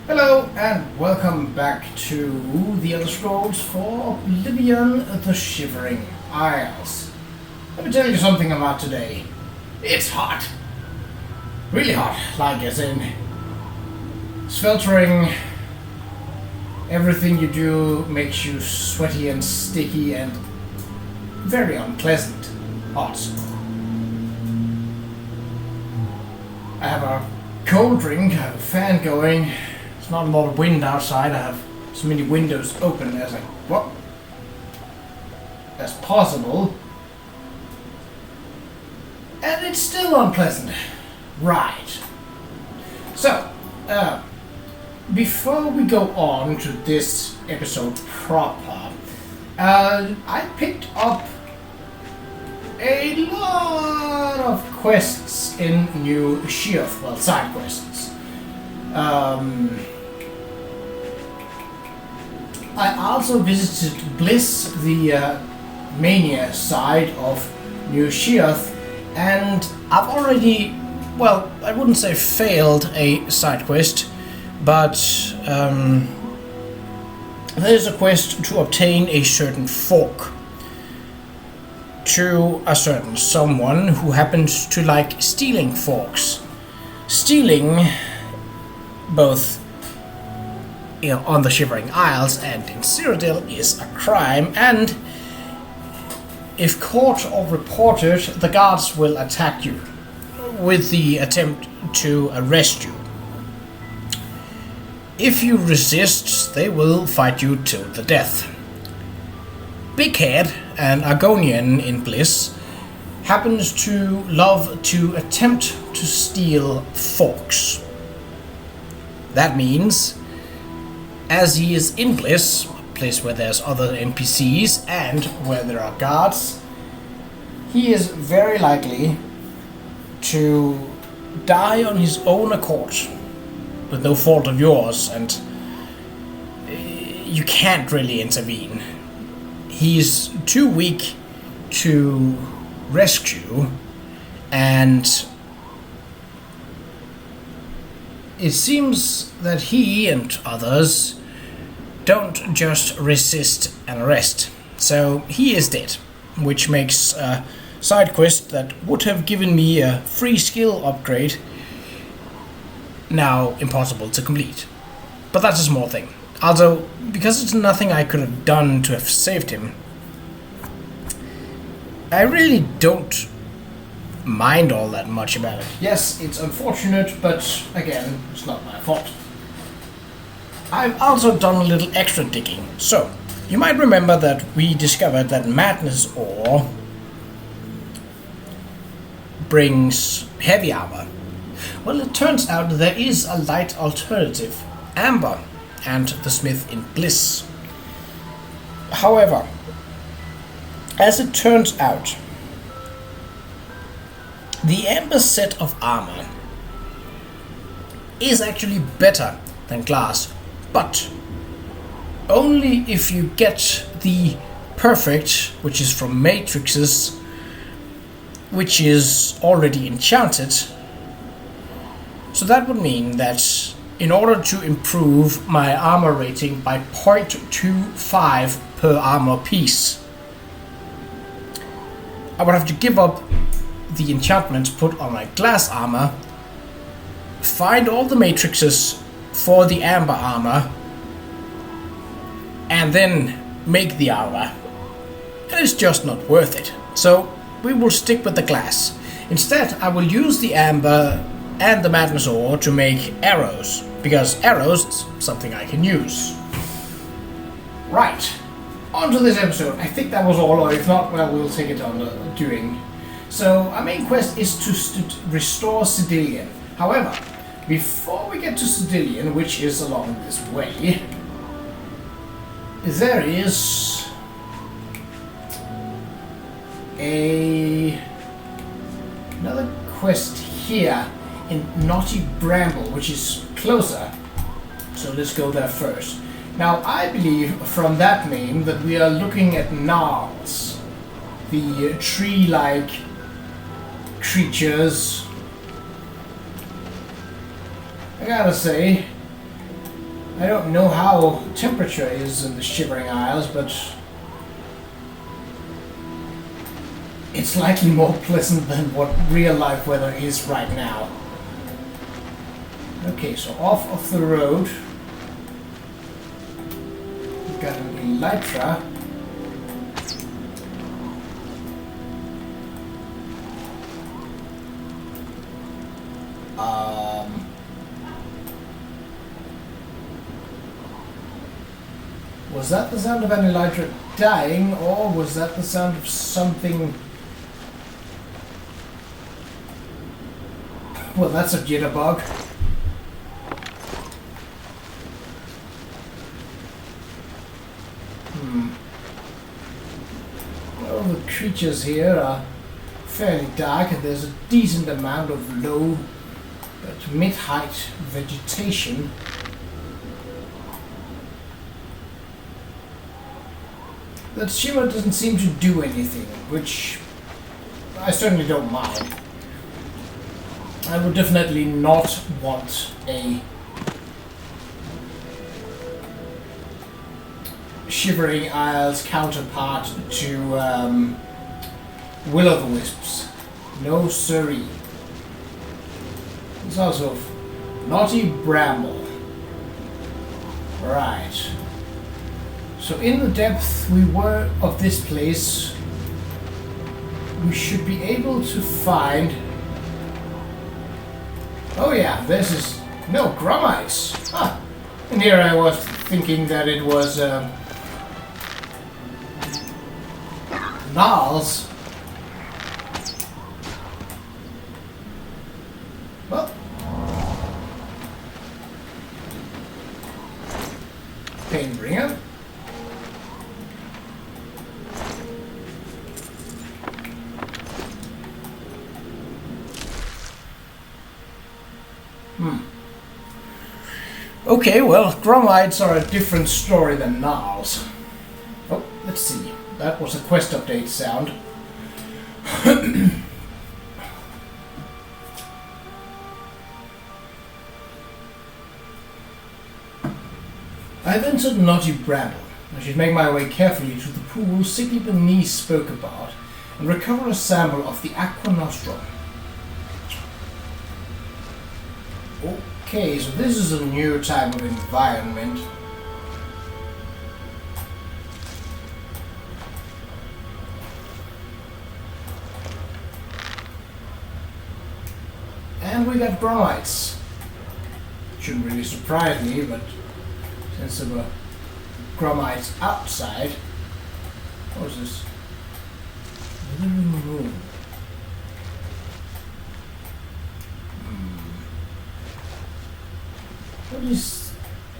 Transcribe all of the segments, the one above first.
Hello and welcome back to the Elder Scrolls for Oblivion, the Shivering Isles. Let me tell you something about today. It's hot. Really hot, like as in sweltering. Everything you do makes you sweaty and sticky and very unpleasant hot. I have a cold drink, I have a fan going. There's not a lot of wind outside. I have as many windows open as possible. And it's still unpleasant. Right. So, before we go on to this episode proper, I picked up a lot of quests in New Shivering, well, side quests. I also visited Bliss, the mania side of New Shivering, and I've already, well, I wouldn't say failed a side quest, but there's a quest to obtain a certain fork to a certain someone who happens to like stealing forks. Stealing, both on the Shivering Isles and in Cyrodiil, is a crime, and if caught or reported, the guards will attack you with the attempt to arrest you. If you resist, they will fight you to the death. Big Head, an Argonian in Bliss, happens to love to attempt to steal forks. That means, as he is in Bliss, a place where there's other NPCs and where there are guards, he is very likely to die on his own accord, with no fault of yours, and you can't really intervene. He's too weak to rescue, and it seems that he and others don't just resist an arrest, so he is dead, which makes a side quest that would have given me a free skill upgrade now impossible to complete. But that's a small thing. Also, because it's nothing I could have done to have saved him, I really don't mind all that much about it. Yes, it's unfortunate, but again, it's not my fault. I've also done a little extra digging. So, you might remember that we discovered that Madness Ore brings heavy armor. Well, it turns out there is a light alternative, Amber, and the Smith in Bliss. However, as it turns out, the Amber set of armor is actually better than glass, but only if you get the perfect, which is from Matrixes, which is already enchanted. So that would mean that in order to improve my armor rating by 0.25 per armor piece, I would have to give up the enchantments put on my glass armor, find all the matrices for the amber armor, and then make the armor. And it's just not worth it. So we will stick with the glass. Instead, I will use the amber and the Madness Ore to make arrows, because arrows is something I can use. Right, on to this episode. I think that was all, or if not, well, we'll take it on during. So, our main quest is to restore Xedillian. However, before we get to Xedillian, which is along this way, there is another quest here in Knotty Bramble, which is closer. So let's go there first. Now, I believe from that name that we are looking at gnarls, the tree-like creatures. I gotta say, I don't know how temperature is in the Shivering Isles, but it's likely more pleasant than what real life weather is right now. Okay, so off of the road. We've got an elytra. Was that the sound of an elytra dying, or was that the sound of something? Well, that's a jitterbug. Well, the creatures here are fairly dark, and there's a decent amount of low but mid-height vegetation. That Shiver doesn't seem to do anything, which I certainly don't mind. I would definitely not want a Shivering Isles counterpart to Will-o'-the-Wisps. No siree. It's also Naughty Bramble. Right. So in the depth we were of this place, we should be able to find... Oh yeah, this is... No, Qa'Rajh. Ah, and here I was thinking that it was... Gnarls. Well. Painbringer. Okay, well, Qa'Rajhs are a different story than Gnarls. Oh, let's see. That was a quest update sound. I've entered Naughty Bramble. I should make my way carefully to the pool Siggy Beneath spoke about and recover a sample of the Aqua Nostrum. Okay, so this is a new type of environment. And we got Qa'Rajhs. Shouldn't really surprise me, but since there were Qa'Rajhs outside... What is this? Living room. What is...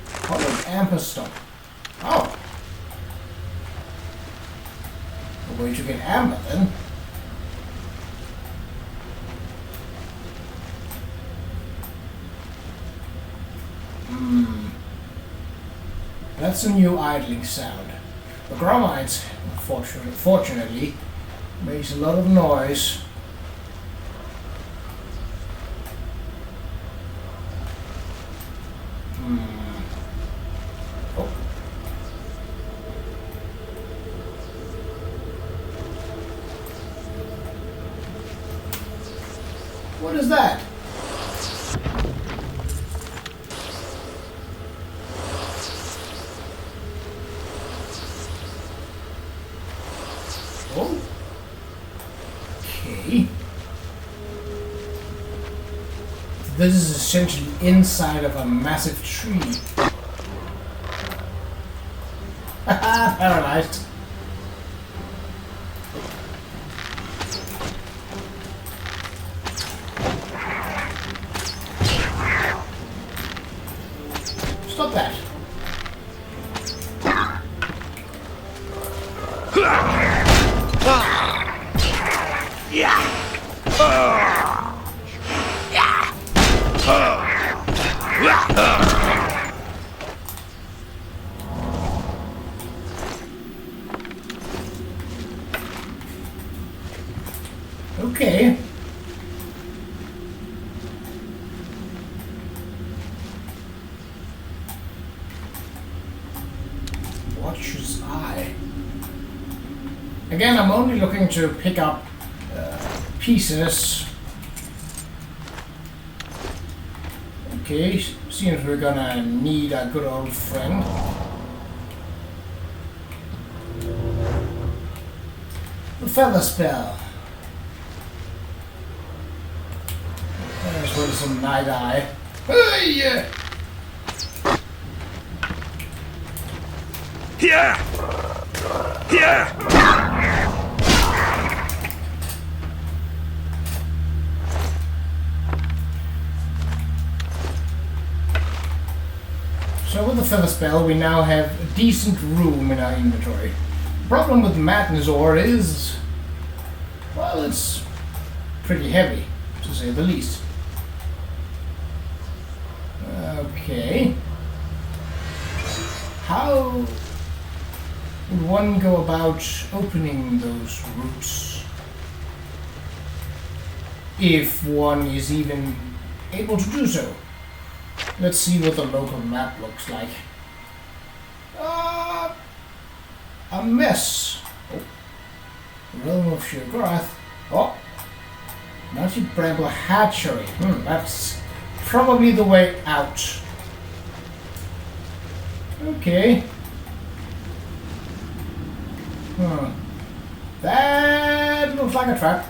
Colored amberstone? Oh! A way to get amber then. That's a new idling sound. The Qa'Rajhs, fortunately, makes a lot of noise. Oh. What is that? Okay. This is essentially inside of a massive tree. Haha, paralyzed. Stop that. Okay. Qa'Rajh's eye. Again, I'm only looking to pick up pieces. Okay, seems we're gonna need a good old friend. The feather spell. There's with some night eye. Hey! Here! Here! So with the feather spell, we now have a decent room in our inventory. The problem with Madness Ore is, well, it's pretty heavy, to say the least. Okay. How would one go about opening those routes? If one is even able to do so. Let's see what the local map looks like. A mess. Oh. Realm of Qa'Rajh. Oh. Naughty Bramble Hatchery. That's probably the way out. Okay. That looks like a trap.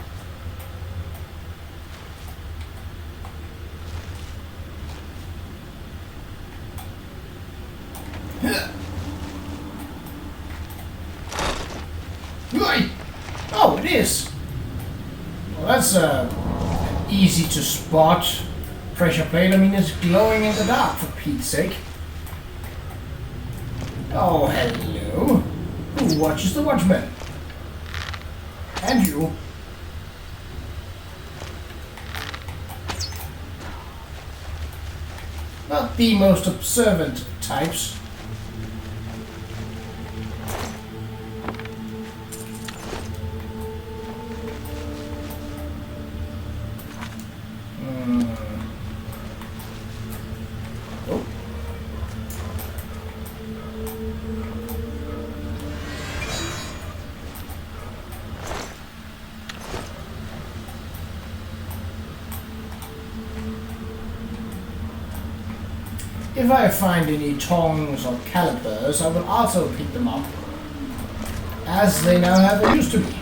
Oh, it is. Well, that's easy to spot. Pressure plate. I mean, it's glowing in the dark, for Pete's sake. Oh, hello. Who watches the Watchmen? And you. Not the most observant types. If I find any tongs or calipers, I will also pick them up, as they now have a use to be.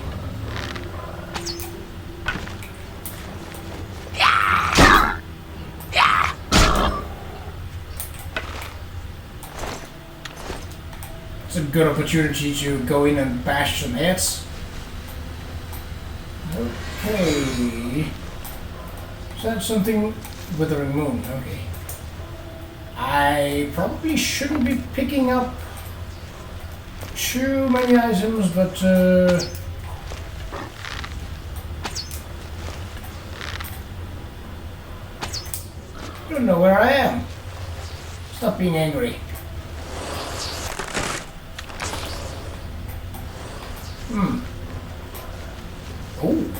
It's a good opportunity to go in and bash some heads. Okay. Is that something? Withering Moon, okay. I probably shouldn't be picking up too many items, but I don't know where I am. Stop being angry. Oh.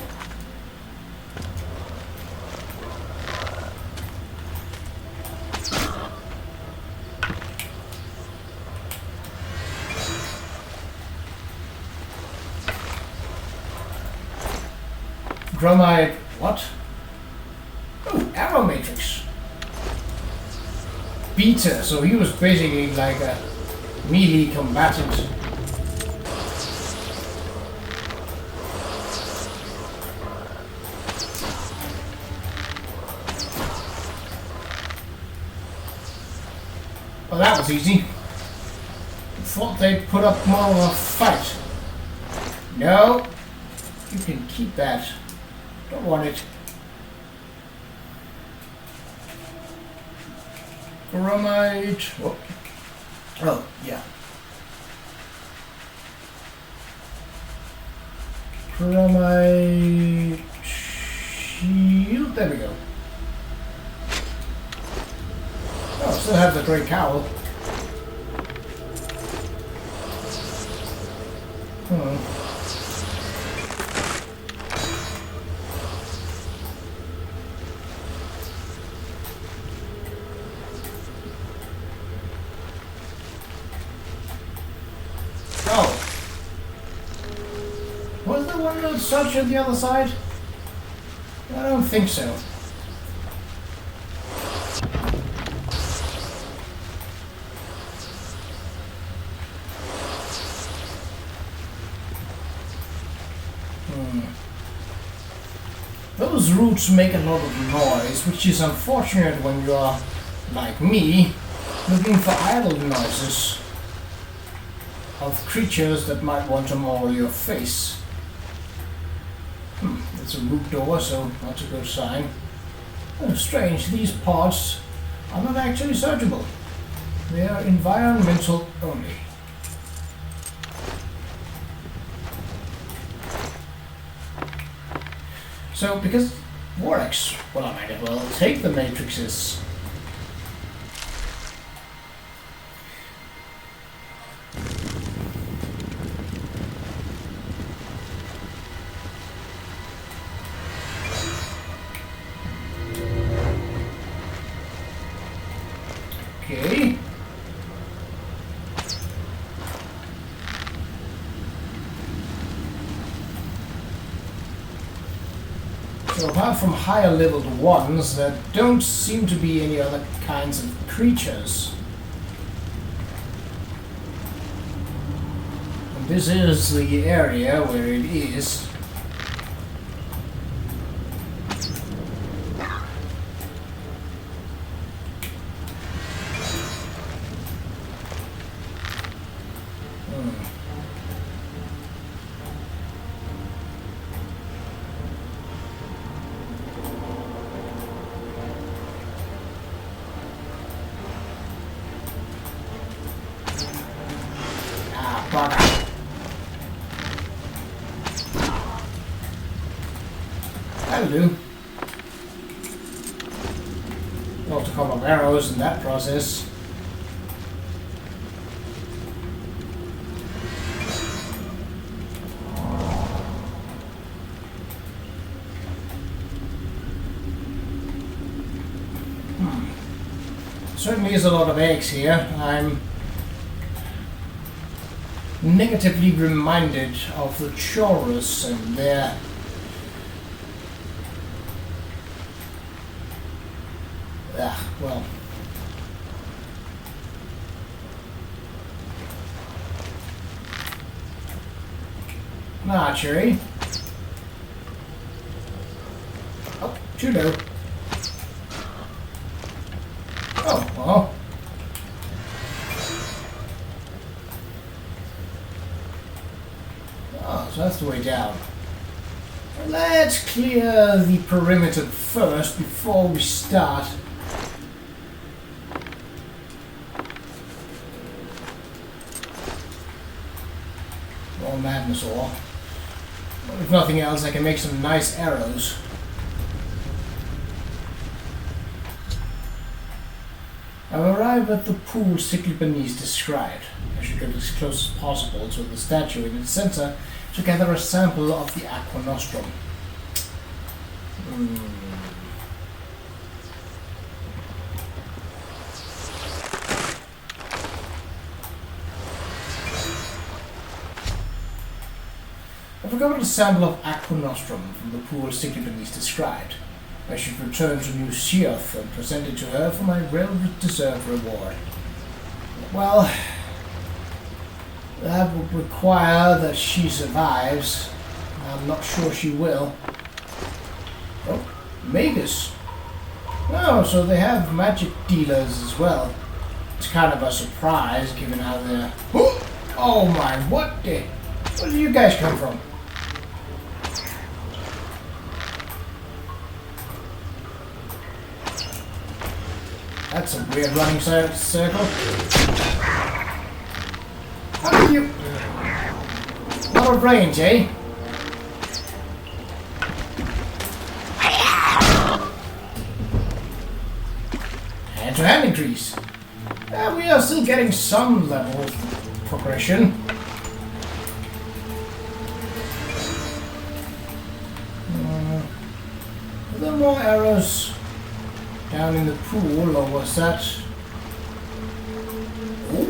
Drumite, what? Oh, arrow matrix. Beta, so he was basically like a melee combatant. Well, that was easy. Thought they'd put up more of a fight. No, you can keep that. Don't want it. Bromide. Oh, yeah. Bromide shield. There we go. Oh, still have the great cowl. Oh. Was there one little such on the other side? I don't think so. Those roots make a lot of noise, which is unfortunate when you are, like me, looking for idle noises of creatures that might want to maul your face. It's a root door, so not a good sign. Oh, strange, these parts are not actually searchable. They are environmental only. So, because Qa'Rajh, well, I might as well take the matrices. Okay. So apart from higher leveled ones, there don't seem to be any other kinds of creatures. And this is the area where it is. That'll do. Lost a couple of arrows in that process. Certainly is a lot of eggs here. I'm negatively reminded of the Qa'Rajh and their well, an archery. Oh, judo. Oh, well. Oh, so that's the way down. Let's clear the perimeter first before we start. More madness ore. Well, if nothing else, I can make some nice arrows. I've arrived at the pool Cyclopenes described. I should get as close as possible to the statue in its center to gather a sample of the aqua nostrum. I've recovered a sample of aqua nostrum from the pool Cyclopenes described. I should return to New Sheoth and present it to her for my well-deserved reward. Well, that would require that she survives. I'm not sure she will. Oh, Magus. Oh, so they have magic dealers as well. It's kind of a surprise given how they're... Oh my, what the... Where do you guys come from? That's a weird running circle. How do you... Not of range, eh? Hand-to-hand increase. We are still getting some level of progression. Are there more arrows down in the pool, or was that... Oh,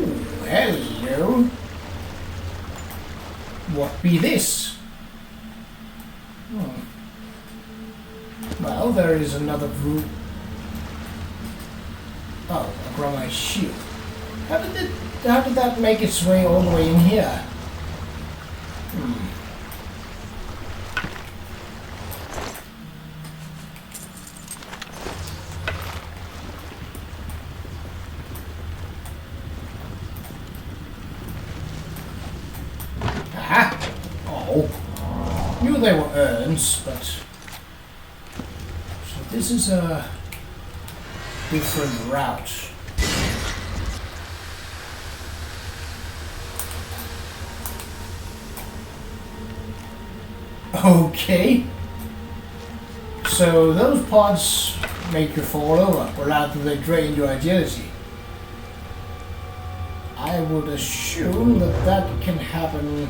hello. What be this? Well, there is another room. Oh, a Qa'Rajh shield. How did that make its way all the way in here? Ah! Oh. Knew they were urns, but... So this is a different route. Okay. So those pods make you fall over, or rather they drain your agility. I would assume that that can happen.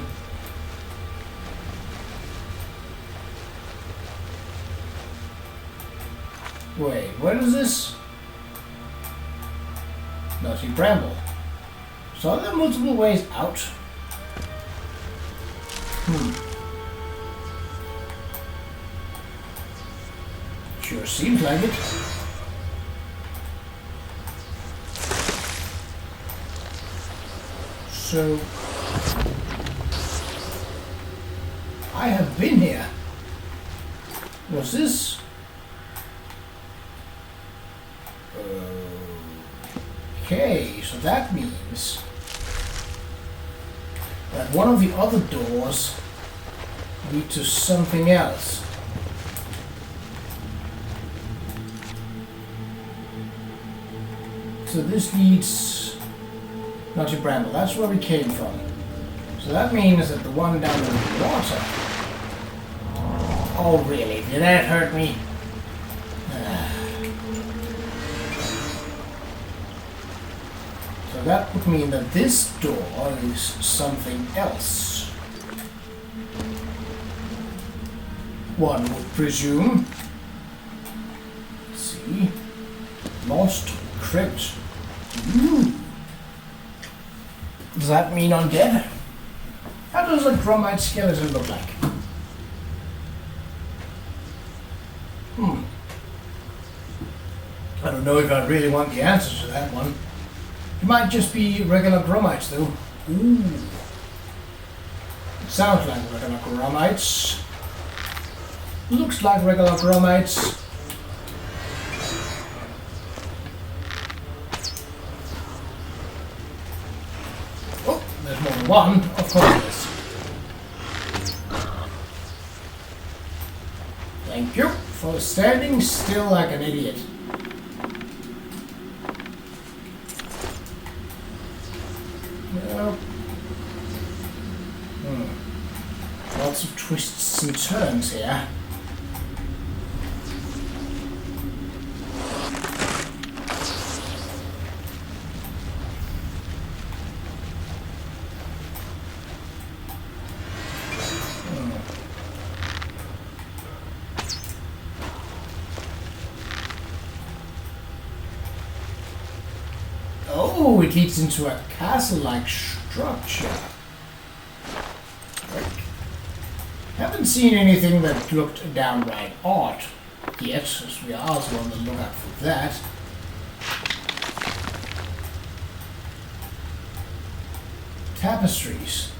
Wait, what is this? Nutty bramble. So are there multiple ways out? Sure seems like it. So I have been here. Was this? Okay, so that means that one of the other doors lead to something else. So this leads not to Bramble. That's where we came from. So that means that the one down in the water. Oh really? Did that hurt me? So that would mean that this door is something else. One would presume. Let's see. Lost crypt. Ooh. Does that mean undead? How does a Qa'Rajh skeleton look like? I don't know if I really want the answers to that one. It might just be regular Qa'Rajh though. Ooh. It sounds like regular Qa'Rajh. Looks like regular Qa'Rajh. Oh, there's more than one, of course there is. Thank you for standing still like an idiot. Lots of twists and turns here. Oh, it leads into a castle-like structure. Haven't seen anything that looked downright odd yet, as we are also on the lookout for that. Tapestries.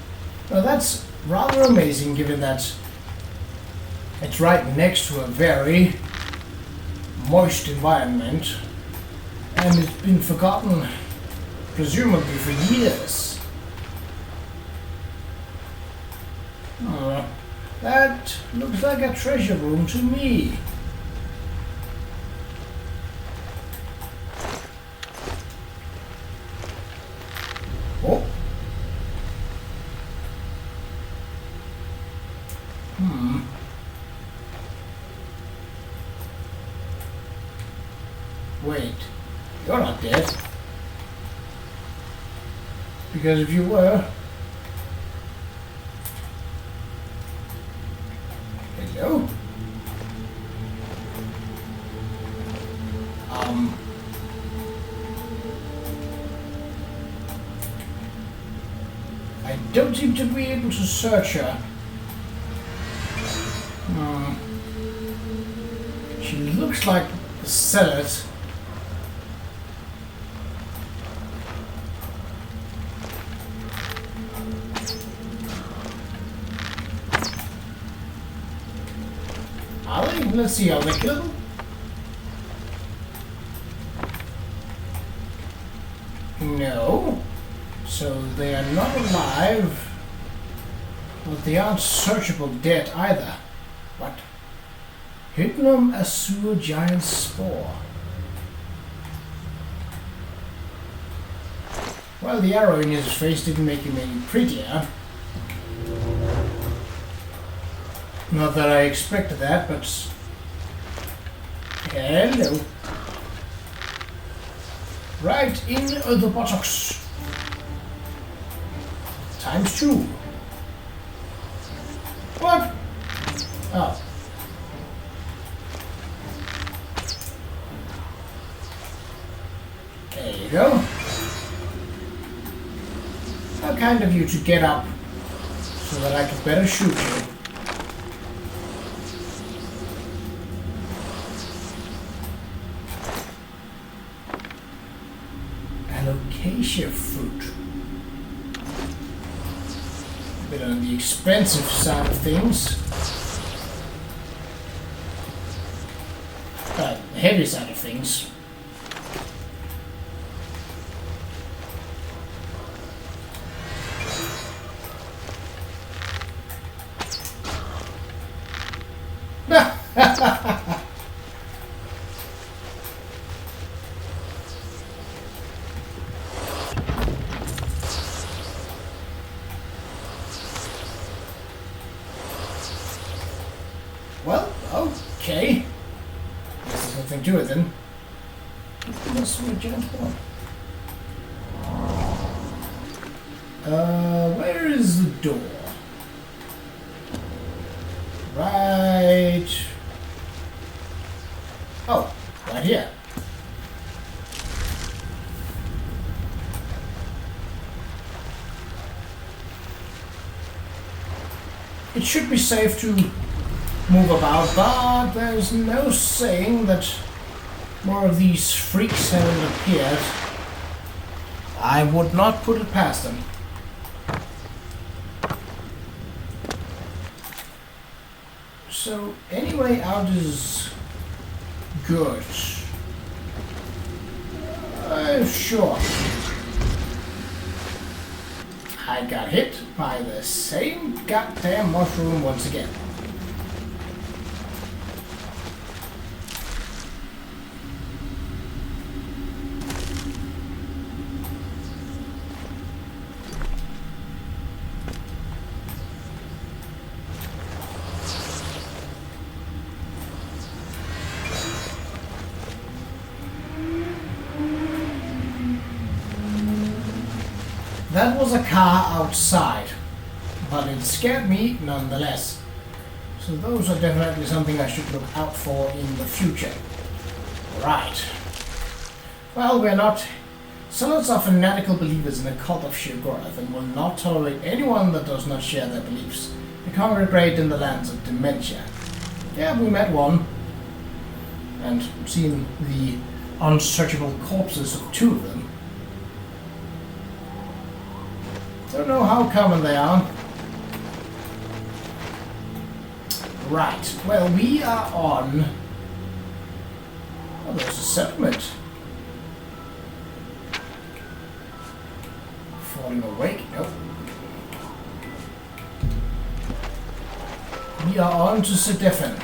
Well, that's rather amazing given that it's right next to a very moist environment and it's been forgotten, presumably for years. That looks like a treasure room to me. Oh. Wait, you're not dead. Because if you were... Hello? I don't seem to be able to search her. She looks like a salad. Are they? Let's see how they kill them. No. So they are not alive, but they aren't searchable dead either. What? Hypnum Azure Giant Spore. Well, the arrow in his face didn't make him any prettier. Not that I expected that, but... Hello. Right in the buttocks. ×2. What? Oh. There you go. How kind of you to get up so that I could better shoot you. Alocasia fruit. A bit on the expensive side of things. But the heavy side of things. Well, okay. Guess there's nothing to it then. Must be a giant one. Where is the door? Right. Oh, right here. It should be safe to move about, but there's no saying that more of these freaks haven't appeared. I would not put it past them. So, any way out is good. Sure. I got hit by the same goddamn mushroom once again. That was a car outside, but it scared me nonetheless. So those are definitely something I should look out for in the future. Right. Well, we're not... Zealots are fanatical believers in the cult of Qa'Rajh and will not tolerate anyone that does not share their beliefs. They congregate in the lands of dementia. Yeah, we met one. And seen the unsearchable corpses of 2 of them. Don't know how common they are. Right, well, we are on... Oh, there's a settlement. Falling awake? Nope. We are on to Xedillian.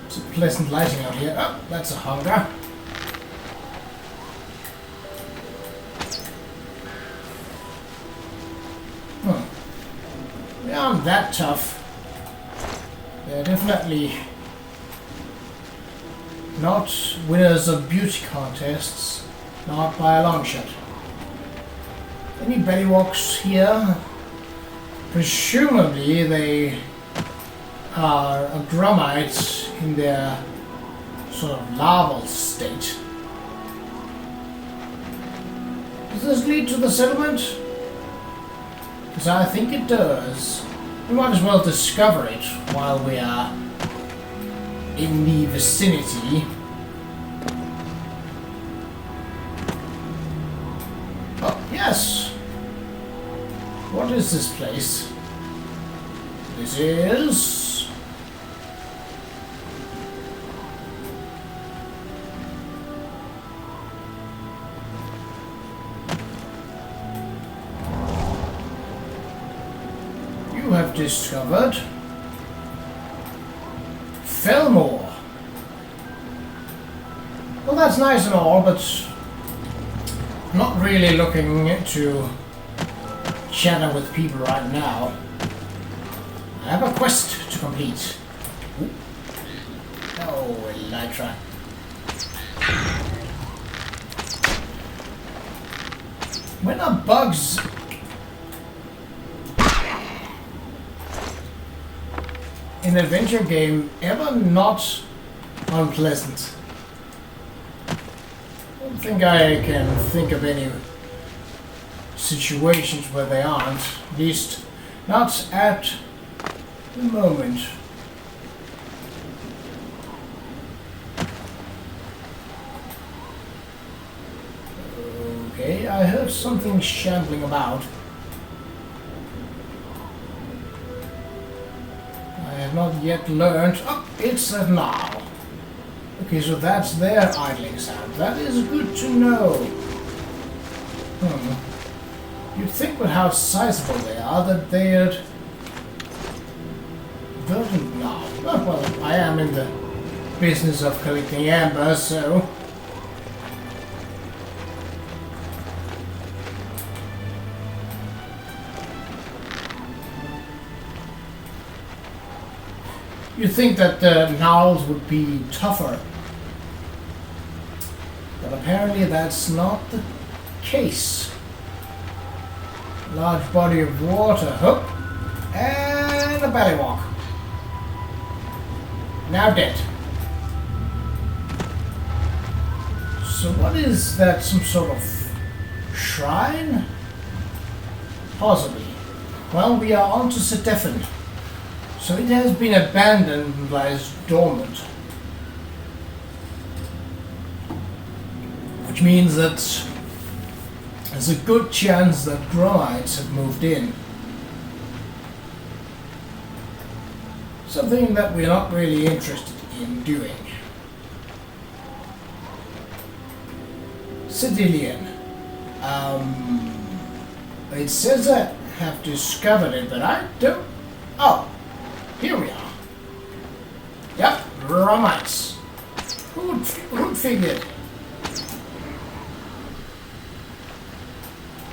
It's a pleasant lighting out here. Oh, that's a hunger. They aren't that tough. They're definitely not winners of beauty contests, not by a long shot. Any bellywalks here? Presumably they are agramites in their sort of larval state. this lead to the settlement? Because I think it does. We might as well discover it while we are in the vicinity. Oh, yes! What is this place? This is... You have discovered Fellmore. Well, that's nice and all, but not really looking to chatter with people right now. I have a quest to complete. Ooh. Oh, Elytra. When are bugs in an adventure game ever not unpleasant? I don't think I can think of any situations where they aren't, at least not at the moment. Okay, I heard something shambling about. I have not yet learned. Oh, it's a now. Okay, so that's their idling sound. That is good to know. You'd think with how sizable they are that they'd verdant now. Oh, well, I am in the business of collecting amber, so... You'd think that the gnolls would be tougher. But apparently that's not the case. Large body of water, hook, and a ballywalk. Now dead. So what is that, some sort of shrine? Possibly. Well, we are on to Sedefin. So it has been abandoned and lies dormant. Which means that there's a good chance that Qa'Rajh have moved in. Something that we're not really interested in doing. Xedillian. It says I have discovered it, but I don't... Oh, here we are. Yep, romance. Who'd figured?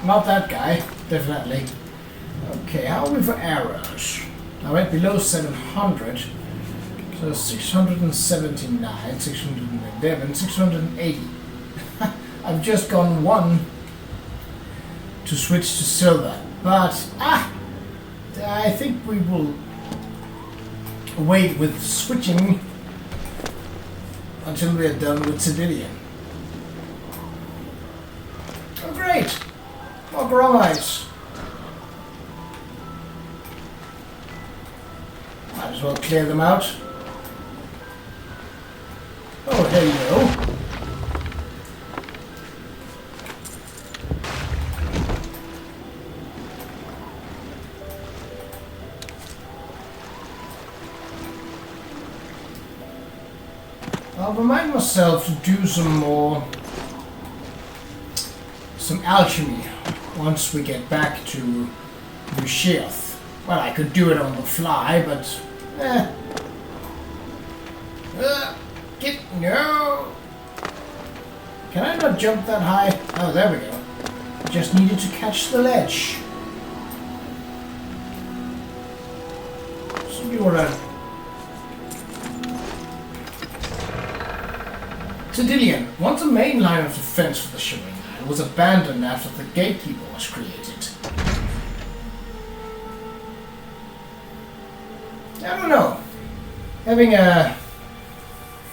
Not that guy, definitely. Okay, how are we for arrows? I went below 700, so 679, 611, 680. I've just gone one to switch to silver, but I think we will wait with switching until we are done with Xedillian. Oh great! More Qa'Rajh. Might as well clear them out. Oh, hello. I'll remind myself to do some alchemy once we get back to Shirth. Well, I could do it on the fly, but no. Can I not jump that high? Oh, there we go. Just needed to catch the ledge. So you were Xedillian, once a main line of defense for the Shivering Isles, was abandoned after the gatekeeper was created. I don't know. Having a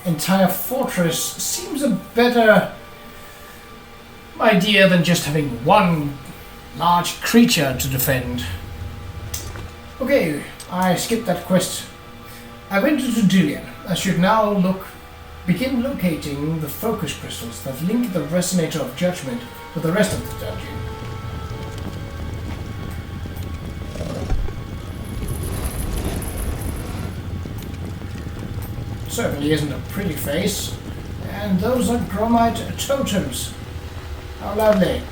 entire fortress seems a better, idea than just having one large creature to defend. Okay, I skipped that quest. I went to Xedillian. I should now begin locating the focus crystals that link the Resonator of Judgement with the rest of the dungeon. Certainly isn't a pretty face. And those are Gromite totems. How lovely.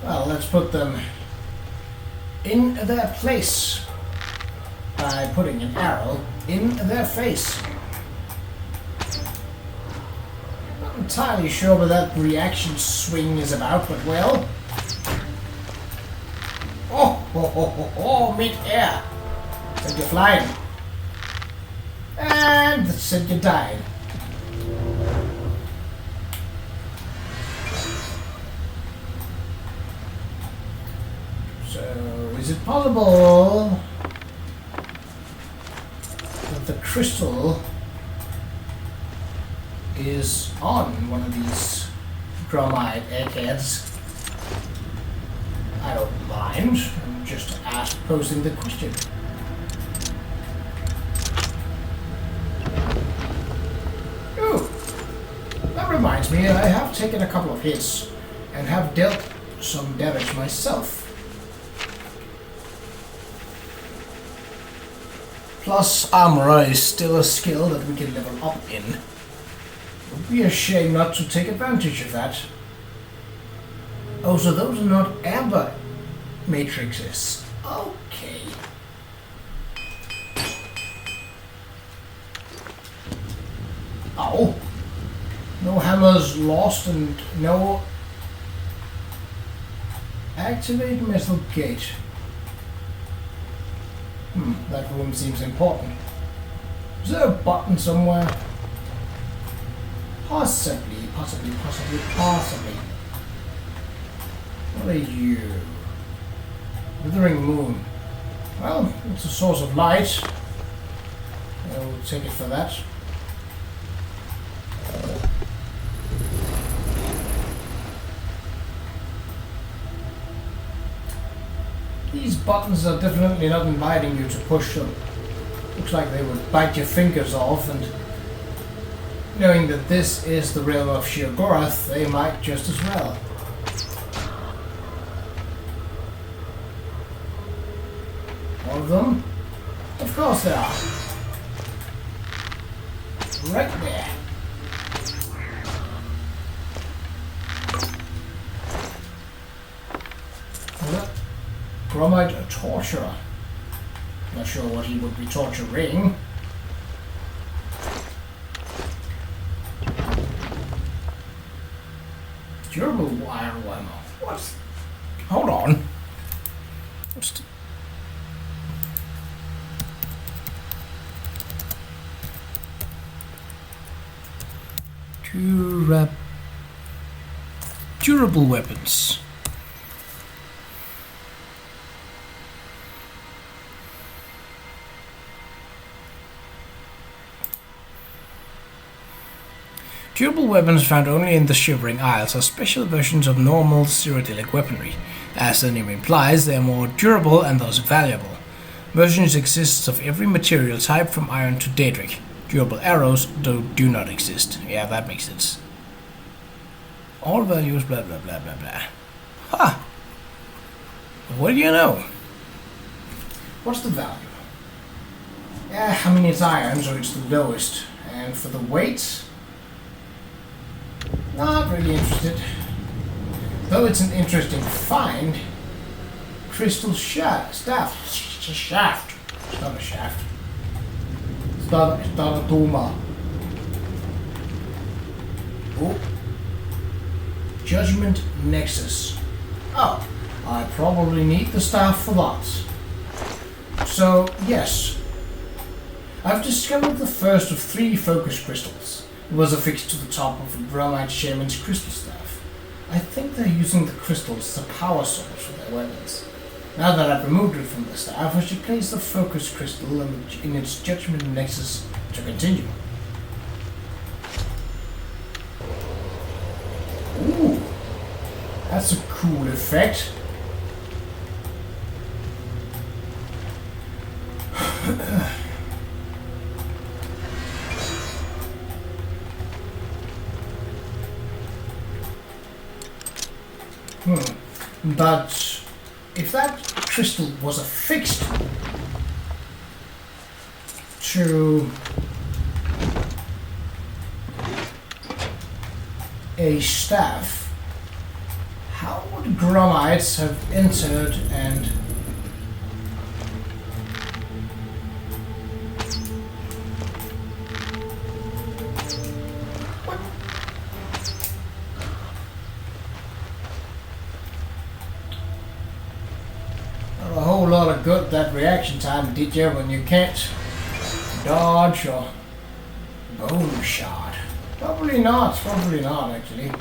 Well, let's put them in their place by putting an arrow in their face. Not entirely sure what that reaction swing is about, but well. Oh, mid-air. Said you're flying. And said you died. So, is it possible that the crystal is on one of these Gromite eggheads? I don't mind. I'm just posing the question. Ooh, that reminds me, I have taken a couple of hits and have dealt some damage myself. Plus, armor is still a skill that we can level up in. It would be a shame not to take advantage of that. Oh, so those are not amber matrices. Okay. Oh. No hammers lost and no... Activate metal gate. That room seems important. Is there a button somewhere? Possibly. What are you? Withering moon. Well, it's a source of light. I'll take it for that. These buttons are definitely not inviting you to push them. Looks like they would bite your fingers off, and knowing that this is the realm of Qa'Rajh, they might just as well. All of them? Of course there are. Right there. Gromite torturer. Not sure what he would be torturing. Durable wire ammo. What? Hold on. What's durable weapons. Durable weapons found only in the Shivering Isles are special versions of normal Xedillian weaponry. As the name implies, they are more durable and thus valuable. Versions exist of every material type from iron to daedric. Durable arrows, though, do not exist. Yeah, that makes sense. All values, blah blah blah blah blah. Ha! What do you know? What's the value? I mean, it's iron, so it's the lowest. And for the weight, not really interested. Though it's an interesting find. Crystal staff. It's a shaft. It's not a shaft. It's not a doma. Oh. Judgment Nexus. Oh, I probably need the staff for that. So, yes. I've discovered the first of 3 focus crystals. It was affixed to the top of a Gromite shaman's crystal staff. I think they're using the crystals as a power source for their weapons. Now that I've removed it from the staff, I should place the focus crystal in its Judgment Nexus to continue. Ooh, that's a cool effect. But if that crystal was affixed to a staff, how would Grumites have entered and what? Not a whole lot of good that reaction time did you when you can't dodge or bone shard? Probably not actually.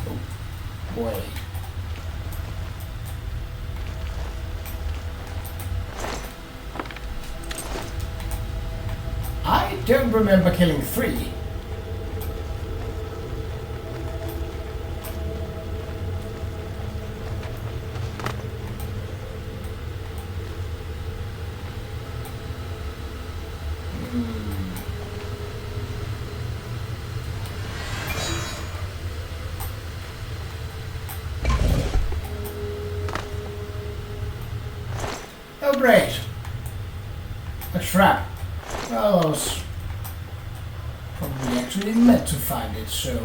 Oh, wait. I don't remember killing 3. Oh great! A trap. Well, I was probably actually meant to find it, so...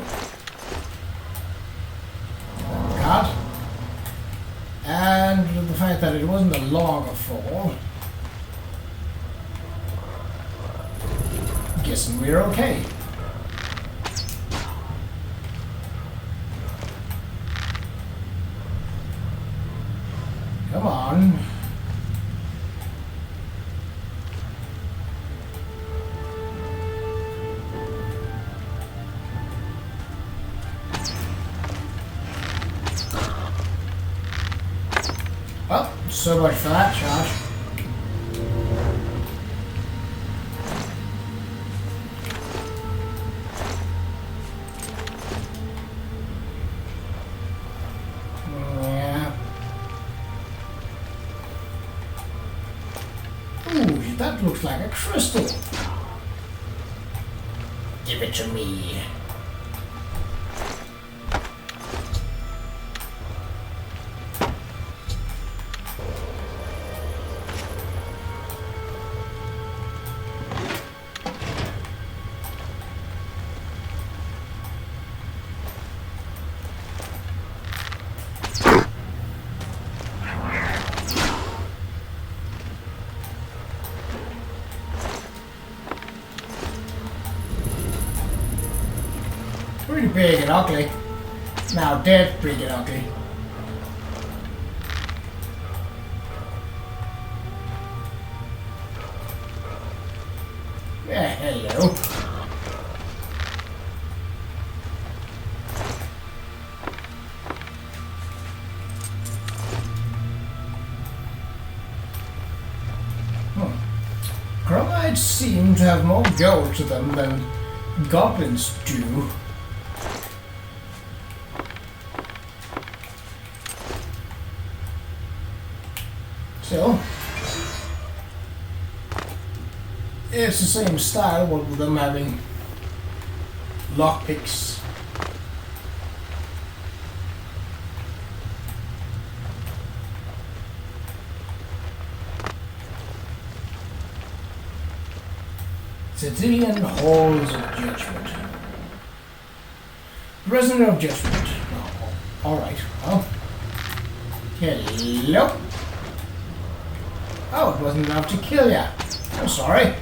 God. And the fact that it wasn't a longer fall... guessing we're okay. Come on. Well, so much for that charge. Yeah. Ooh, that looks like a crystal. Give it to me. Pretty big and ugly. Now dead, pretty ugly. Yeah, hello. Qa'Rajh seem to have more gold to them than goblins do. Still, it's the same style, what with them having lockpicks. Xedillian Halls of Judgement. Resonator of Judgement. Oh, alright, well. Hello. Oh, it wasn't enough to kill ya. I'm sorry.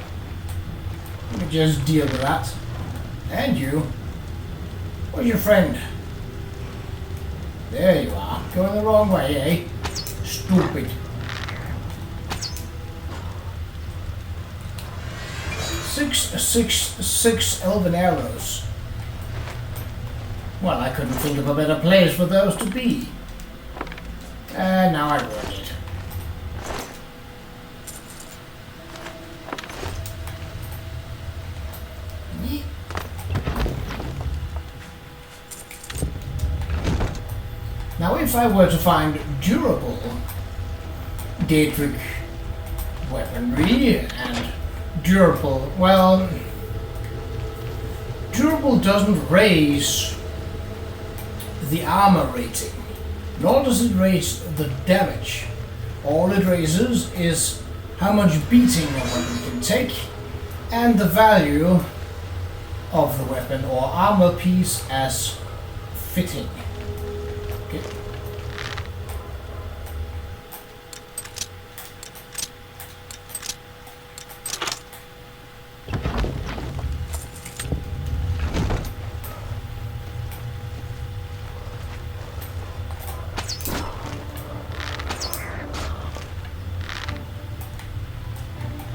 Let me just deal with that. And you. Where's your friend? There you are. Going the wrong way, eh? Stupid. Six elven arrows. Well, I couldn't think of a better place for those to be. And now I ruined it. if I were to find durable Daedric weaponry and durable, well, durable doesn't raise the armor rating, nor does it raise the damage. All it raises is how much beating a weapon can take and the value of the weapon or armor piece as fitting. Okay.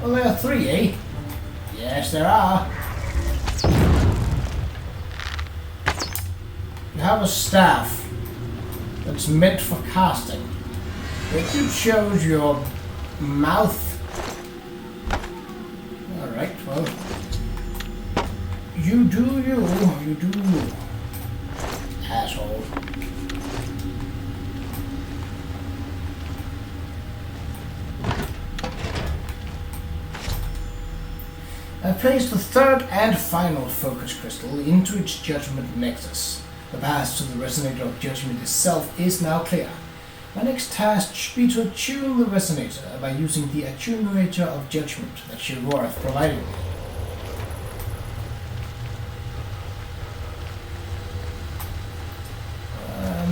Well, there are 3, eh? Yes, there are. You have a staff that's meant for casting. If you chose your mouth... Alright, well... You do you, asshole. I placed the third and final focus crystal into its judgment nexus. The path to the Resonator of Judgement itself is now clear. My next task should be to attune the Resonator by using the Attunator of Judgement that Qa'Rajh provided me.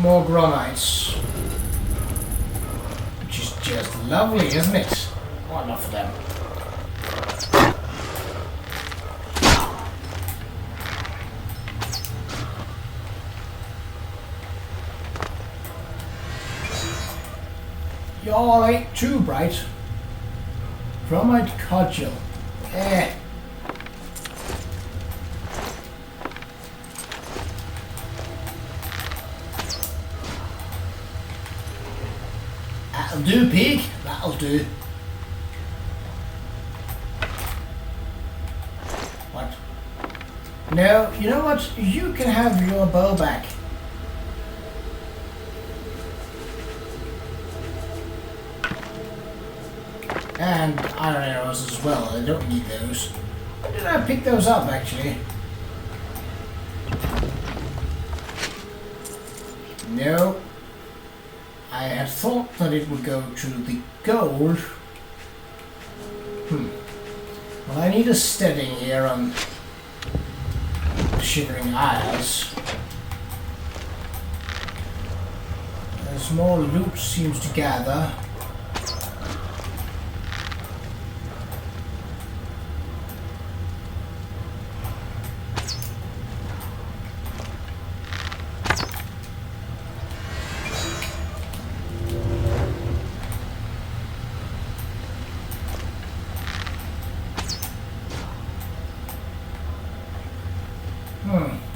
More Grommites. Which is just lovely, isn't it? Oh, enough of them. Y'all ain't too bright. Gromite cudgel. Eh. That'll do, pig. That'll do. What? No, you know what? You can have your bow back. And iron arrows as well. I don't need those. When did I pick those up, actually? No. I had thought that it would go to the gold. Well, I need a steading here on the Shivering Isles. As more loot seems to gather.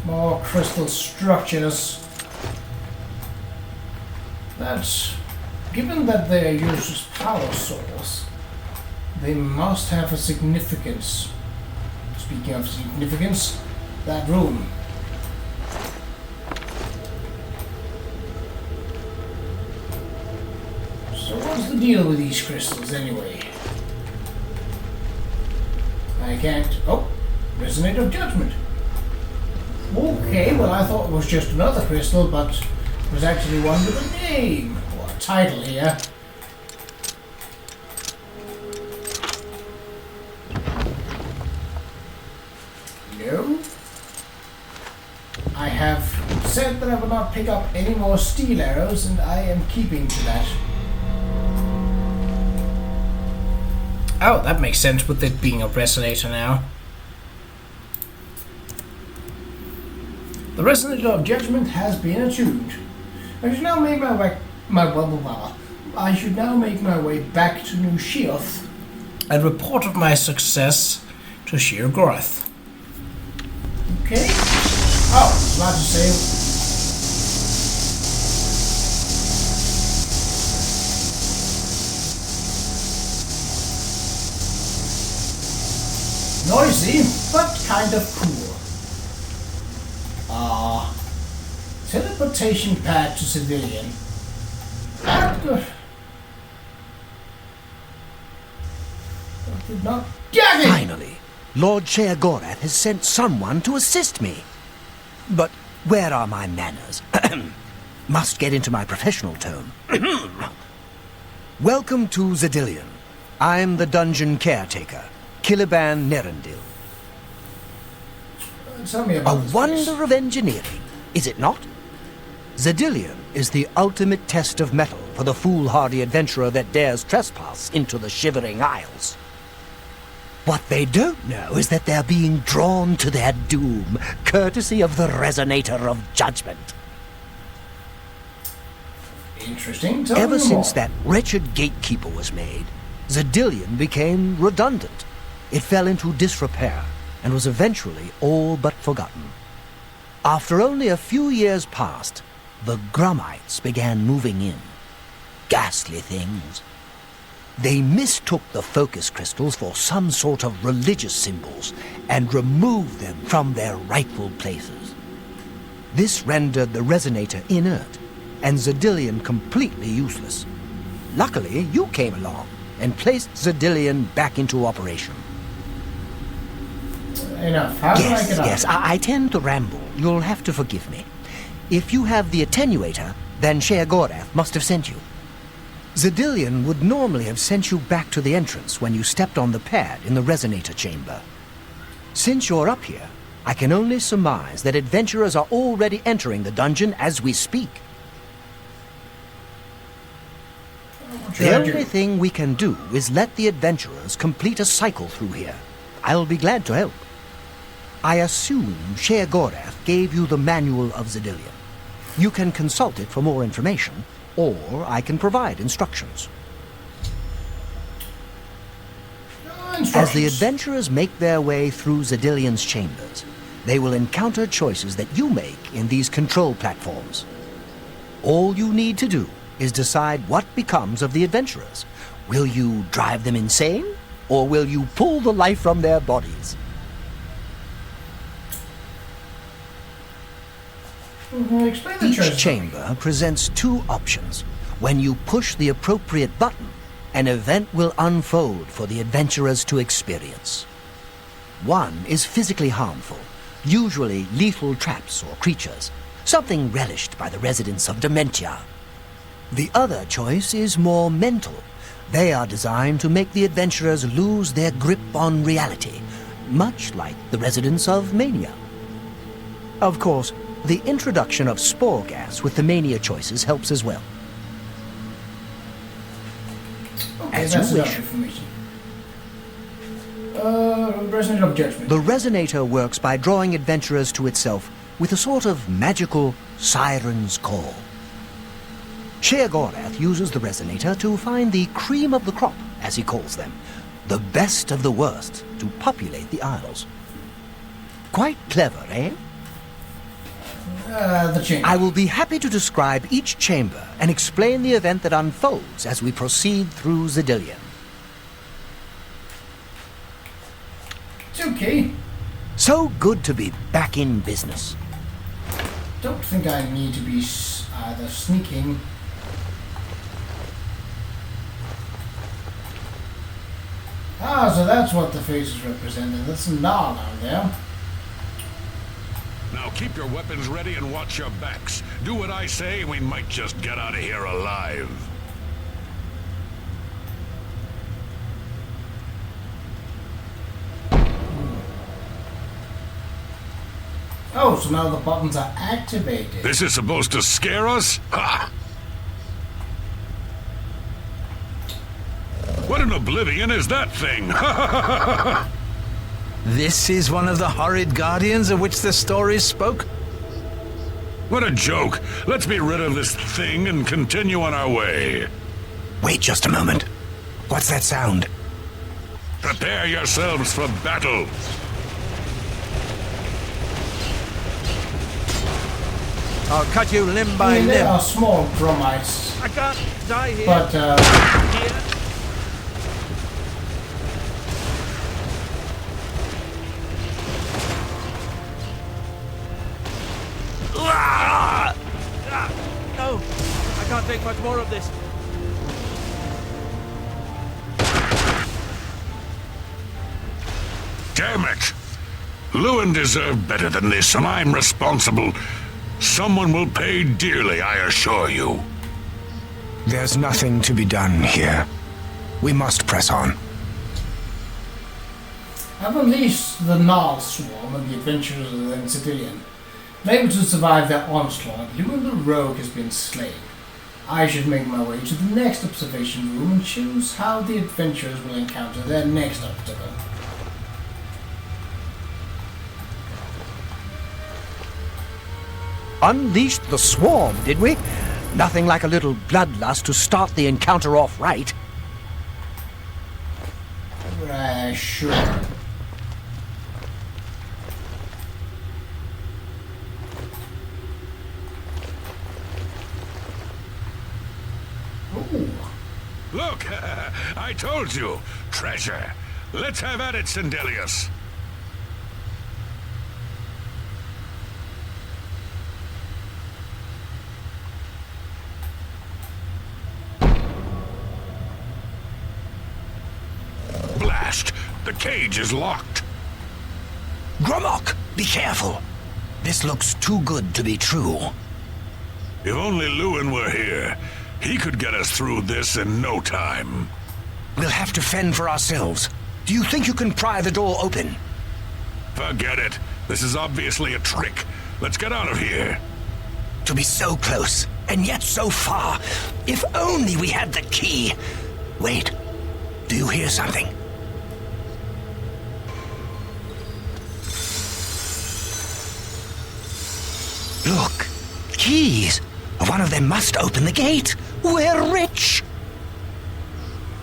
More crystal structures. That's... Given that they are used as power source, they must have a significance. Speaking of significance, that room. So what's the deal with these crystals anyway? I can't... Oh! Resonator of Judgement. Okay, well I thought it was just another crystal, but it was actually one with a name, or a title here. No. I have said that I will not pick up any more steel arrows, and I am keeping to that. Oh, that makes sense with it being a resonator now. The Resonator of Judgement has been attuned. I should now make my way back to New Sheoth And report of my success to Qa'Rajh. Okay. Oh, I was about to say... Noisy, but kind of cool. Teleportation pad to Xedillian. Did not get it! Finally, Lord Qa'Rajh has sent someone to assist me. But where are my manners? Must get into my professional tone. Welcome to Xedillian. I'm the dungeon caretaker, Caliban Nerendil. Tell me A about this place. wonder of engineering, is it not? Xedillian is the ultimate test of mettle for the foolhardy adventurer that dares trespass into the Shivering Isles. What they don't know is that they're being drawn to their doom, courtesy of the Resonator of Judgement. Interesting. Tell Ever me since more. that wretched gatekeeper was made, Xedillian became redundant. It fell into disrepair and was eventually all but forgotten. After only a few years passed, the Grumites began moving in. Ghastly things. They mistook the focus crystals for some sort of religious symbols and removed them from their rightful places. This rendered the Resonator inert and Xedillian completely useless. Luckily, you came along and placed Xedillian back into operation. Enough. How do I Yes, get out? yes, I tend to ramble. You'll have to forgive me. If you have the attenuator, then Qa'Rajh must have sent you. Xedillian would normally have sent you back to the entrance when you stepped on the pad in the Resonator chamber. Since you're up here, I can only surmise that adventurers are already entering the dungeon as we speak. What should The I do? only thing we can do is let the adventurers complete a cycle through here. I'll be glad to help. I assume Qa'Rajh gave you the Manual of Xedillian. You can consult it for more information, or I can provide instructions. As the Instructions. adventurers make their way through Xedillian's chambers, they will encounter choices that you make in these control platforms. All you need to do is decide what becomes of the adventurers. Will you drive them insane, or will you pull the life from their bodies? Explain the Each choice. chamber presents two options. When you push the appropriate button, an event will unfold for the adventurers to experience. One is physically harmful, usually lethal traps or creatures, something relished by the residents of Dementia. The other choice is more mental. They are designed to make the adventurers lose their grip on reality, much like the residents of Mania. Of course, the introduction of spore gas with the Mania choices helps as well. Okay, as that's you enough wish. information. Resonator of Judgement. The Resonator works by drawing adventurers to itself with a sort of magical siren's call. Qa'Rajh uses the Resonator to find the cream of the crop, as he calls them, the best of the worst, to populate the Isles. Quite clever, eh? The chamber. I will be happy to describe each chamber and explain the event that unfolds as we proceed through Xedillian. It's okay. So good to be back in business. Don't think I need to be either sneaking. Ah, so that's what the face is representing. That's a Nal down there. Now keep your weapons ready and watch your backs. Do what I say, we might just get out of here alive. Oh, so now the buttons are activated. This is supposed to scare us? Ha! What in oblivion is that thing? This is one of the horrid guardians of which the stories spoke? What a joke. Let's be rid of this thing and continue on our way. Wait just a moment. What's that sound? Prepare yourselves for battle. I'll cut you limb I by mean, they limb. are small Grumites, I can't die here. but Here? No, I can't take much more of this. Damn it! Lewin deserved better than this, and I'm responsible. Someone will pay dearly, I assure you. There's nothing to be done here. We must press on. I've unleashed the Gnarl Swarm and the adventurers of the Xedillian. Able to survive their onslaught, Lewin the Rogue has been slain. I should make my way to the next observation room and choose how the adventurers will encounter their next obstacle. Unleashed the swarm, did we? Nothing like a little bloodlust to start the encounter off right. Sure. Ooh. Look, I told you. Treasure. Let's have at it, Xedillian. Blast! The cage is locked. Gromok, be careful. This looks too good to be true. If only Lewin were here, he could get us through this in no time. We'll have to fend for ourselves. Do you think you can pry the door open? Forget it. This is obviously a trick. Let's get out of here. To be so close, and yet so far. If only we had the key. Wait, do you hear something? Look, keys. One of them must open the gate. We're rich.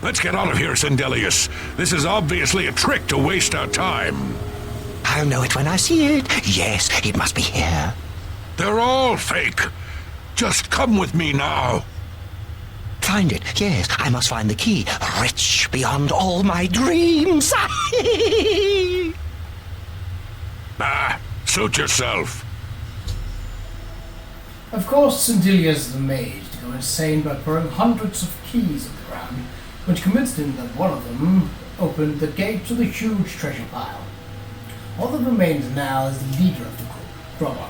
Let's get out of here, Xedillian. This is obviously a trick to waste our time. I'll know it when I see it. Yes, it must be here. They're all fake. Just come with me now. Find it, yes. I must find the key. Rich beyond all my dreams. Suit yourself. Of course, Xedillian's the mage to go insane by pouring hundreds of keys on the ground, which convinced him that one of them opened the gate to the huge treasure pile. All that remains now is the leader of the group, Qa'Rajh.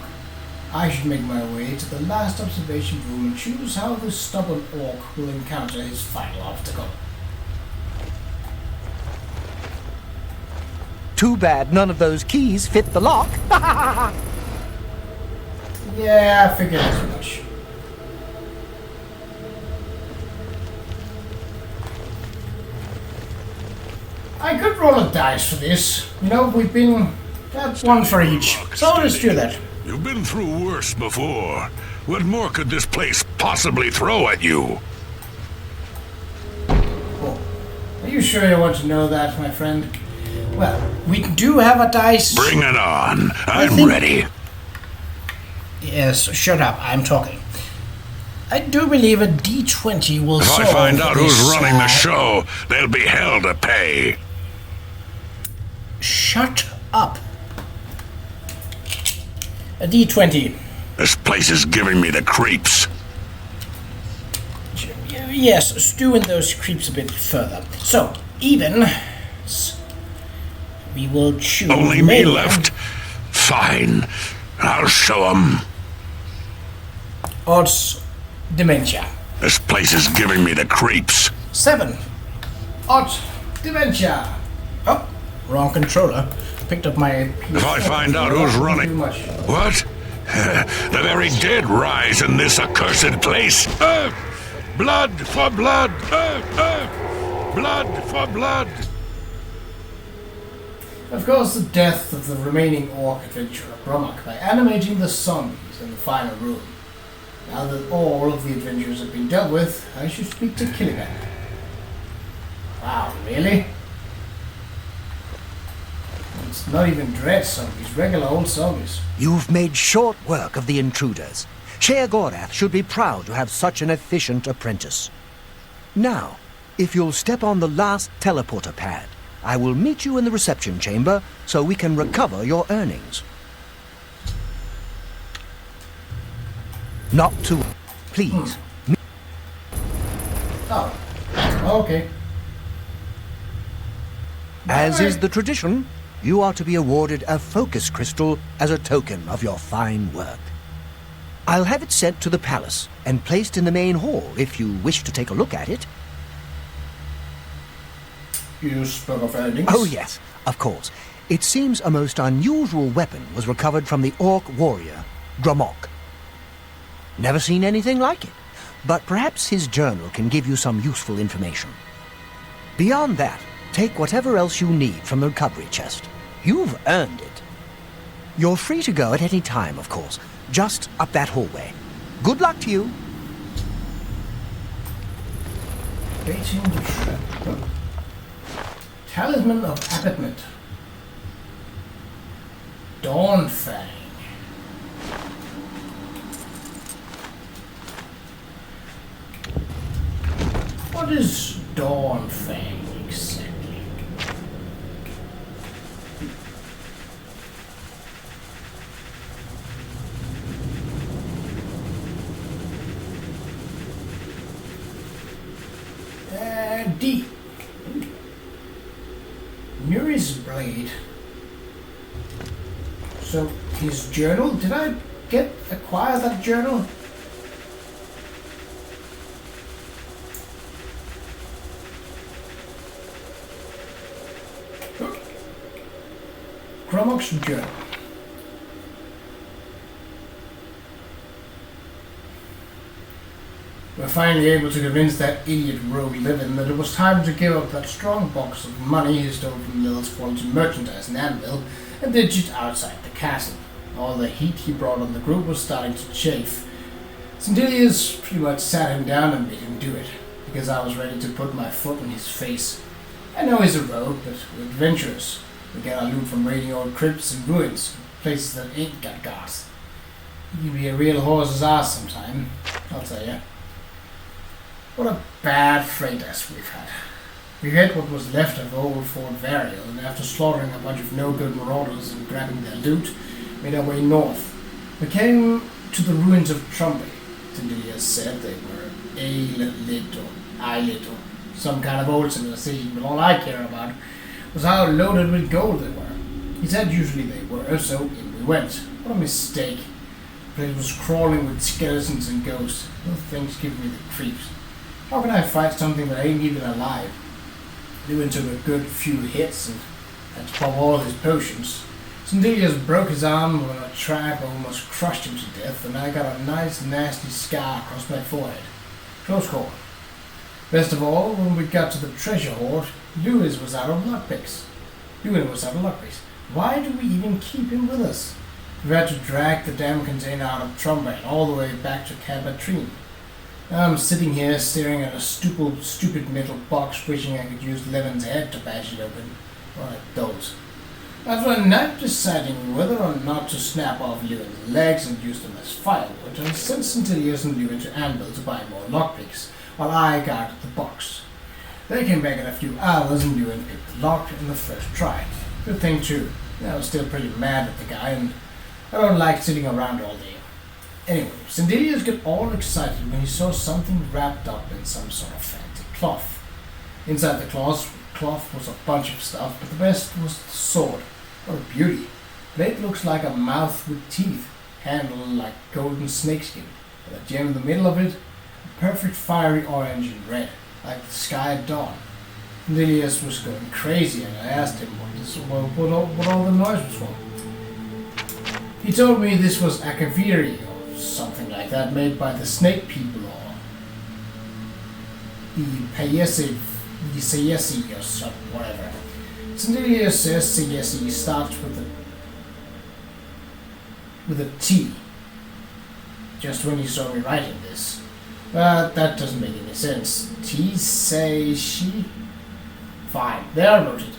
I should make my way to the last observation room and choose how this stubborn orc will encounter his final obstacle. Too bad none of those keys fit the lock. Yeah, I figured as much. I could roll a dice for this. You know, we've been... That's one for each. So let's do that. You've been through worse before. What more could this place possibly throw at you? Oh. Are you sure you want to know that, my friend? Well, We do have a dice. Bring it on. I'm think- ready. Yes, shut up. I'm talking. I do believe a D20 will If solve I find out who's this, running the show, they'll be hell to pay. Shut up. A D20. This place is giving me the creeps. Yes, stew in those creeps a bit further. So, even. We will choose. Only me mania. left. Fine. I'll show 'em. Odds. Dementia. This place is giving me the creeps. 7. Odds. Dementia. Oh, wrong controller. Picked up my. If I find out who's Too running... much. What? The very dead rise in this accursed place. Blood for blood. Blood for blood. Of course, the death of the remaining orc adventurer Qa'Rajh by animating the zombies in the final room. Now that all of the adventurers have been dealt with, I should speak to Qa'Rajh. Wow, really? It's not even dread zombies, regular old zombies. You've made short work of the intruders. Qa'Rajh should be proud to have such an efficient apprentice. Now, if you'll step on the last teleporter pad, I will meet you in the reception chamber so we can recover your earnings. Not too... Please. Oh, okay. As is the tradition, you are to be awarded a focus crystal as a token of your fine work. I'll have it sent to the palace and placed in the main hall if you wish to take a look at it. You spoke of earnings? Oh yes, of course. It seems a most unusual weapon was recovered from the orc warrior, Qa'Rajh. Never seen anything like it, but perhaps his journal can give you some useful information. Beyond that, take whatever else you need from the recovery chest. You've earned it. You're free to go at any time, of course, just up that hallway. Good luck to you. Baiting the trap. Talisman of Abatement. Dawnfang. What is Dawnfang exactly? D. Nuri's blade. So his journal. Did I acquire that journal? Qa'Rajh's journal. We're finally able to convince that idiot rogue Livin that it was time to give up that strong box of money he stole from Lil's quality merchandise in Anvil and ditch it outside the castle. All the heat he brought on the group was starting to chafe. Xedillian pretty much sat him down and made him do it, because I was ready to put my foot in his face. I know he's a rogue, but we're adventurers. We get our loot from raiding old crypts and ruins, places that ain't got guards. He can be a real horse's ass sometime, I'll tell ya. What a bad freight ass we've had. We hit what was left of old Fort Varial, and after slaughtering a bunch of no-good marauders and grabbing their loot, made our way north. We came to the ruins of Trumpy. Xedillian said they were Eilit or some kind of old civilization, but all I care about was how loaded with gold they were. He said usually they were, so in we went. What a mistake. The place was crawling with skeletons and ghosts. Those things give me the creeps. How can I fight something that ain't even alive? Lewin took a good few hits and had to pop all his potions. Xedillian broke his arm when a trap almost crushed him to death, and I got a nice nasty scar across my forehead. Close call. Best of all, when we got to the treasure hoard, Lewin was out of lockpicks. Why do we even keep him with us? We had to drag the damn container out of Trumpet all the way back to Qa'Rajh. I'm sitting here staring at a stupid metal box, wishing I could use Levin's head to bash it open. Well, I don't. After a night deciding whether or not to snap off Lewin's legs and use them as firewood, I sent Xedillian and Lewin to Anvil to buy more lockpicks, while I guarded the box. They came back in a few hours and Lewin picked the lock in the first try. Good thing too. I was still pretty mad at the guy, and I don't like sitting around all day. Anyway, Xedillian got all excited when he saw something wrapped up in some sort of fancy cloth. Inside the cloth was a bunch of stuff, but the best was the sword. What a beauty. Blade looks like a mouth with teeth, handle like golden snakeskin, with a gem in the middle of it, a perfect fiery orange and red, like the sky at dawn. Xedillian was going crazy, and I asked him what all the noise was for. He told me this was Akaviri, or something like that, made by the snake people, or the Sayesi, or something, whatever. Xedillian says Sayesi starts with a T. Just when he saw me writing this. But that doesn't make any sense. T say she? Fine, there I wrote it.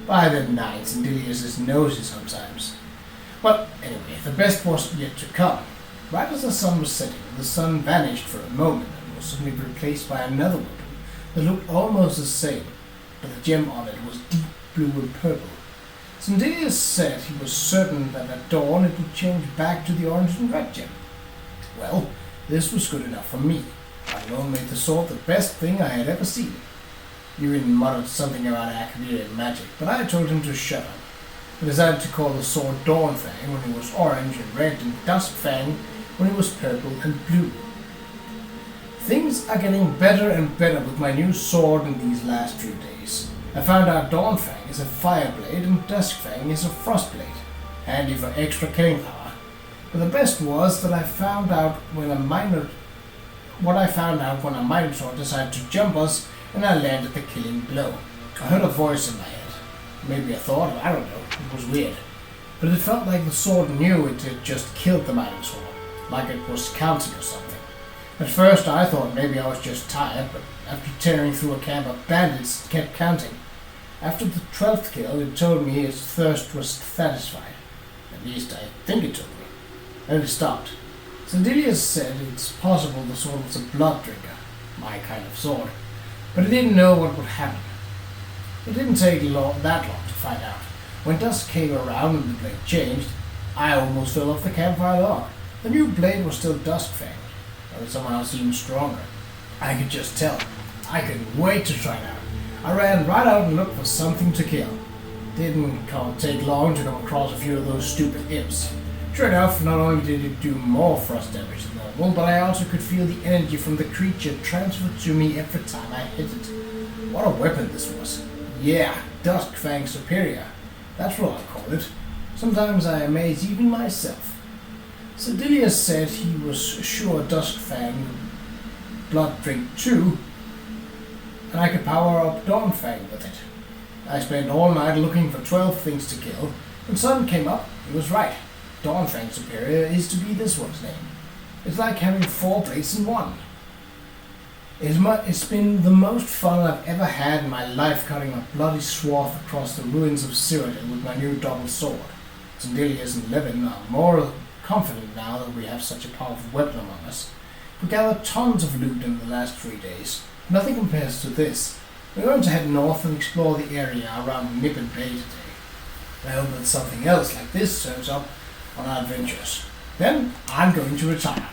By the night, Xedillian is nosy sometimes. But anyway, the best was yet to come. Right as the sun was setting, the sun vanished for a moment and was suddenly replaced by another weapon that looked almost the same, but the gem on it was deep blue and purple. Xedillian said he was certain that at dawn it would change back to the orange and red gem. Well, this was good enough for me. I alone made the sword the best thing I had ever seen. Ewan muttered something about Akaviri magic, but I told him to shut up. I decided to call the sword Dawnfang when it was orange and red, and Duskfang when it was purple and blue. Things are getting better and better with my new sword in these last few days. I found out Dawnfang is a fire blade and Duskfang is a frost blade, handy for extra killing power. But the best was that I found out when a Minotaur decided to jump us, and I landed the killing blow. I heard a voice in my head. Maybe a thought, I don't know. It was weird. But it felt like the sword knew it had just killed the Minotaur, like it was counting or something. At first I thought maybe I was just tired, but after tearing through a camp of bandits, it kept counting. After the 12th kill, it told me its thirst was satisfied. At least I think it told me. Then it stopped. Xedillian said it's possible the sword was a blood drinker, my kind of sword, but it didn't know what would happen. It didn't take that long to find out. When dusk came around and the blade changed, I almost fell off the campfire log. The new blade was still Duskfang, but it somehow seemed stronger. I could just tell. I couldn't wait to try it out. I ran right out and looked for something to kill. Didn't take long to come across a few of those stupid imps. Sure enough, not only did it do more frost damage than normal, but I also could feel the energy from the creature transferred to me every time I hit it. What a weapon this was. Yeah, Duskfang Superior. That's what I call it. Sometimes I amaze even myself. Xedillian said he was sure Duskfang would blood drink too, and I could power up Dawnfang with it. I spent all night looking for 12 things to kill. When sun came up, he was right. Dawnfang Superior is to be this one's name. It's like having 4 blades in one. It's been the most fun I've ever had in my life, cutting a bloody swath across the ruins of Cyrodiil with my new double sword. Xedillian and Levin are more confident now that we have such a powerful weapon among us. We gathered tons of loot in the last 3 days. Nothing compares to this. We're going to head north and explore the area around Nippon Bay today. I hope that something else like this turns up on our adventures. Then I'm going to retire.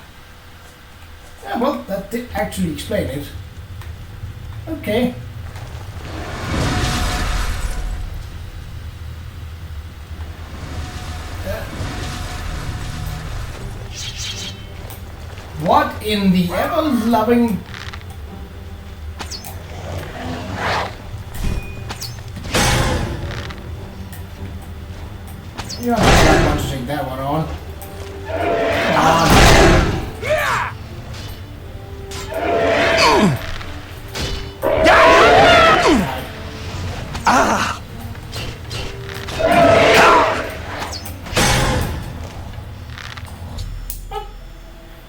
Yeah, well, that did actually explain it. Okay. What in the ever-loving... You're not going to want to take that one on. Come on.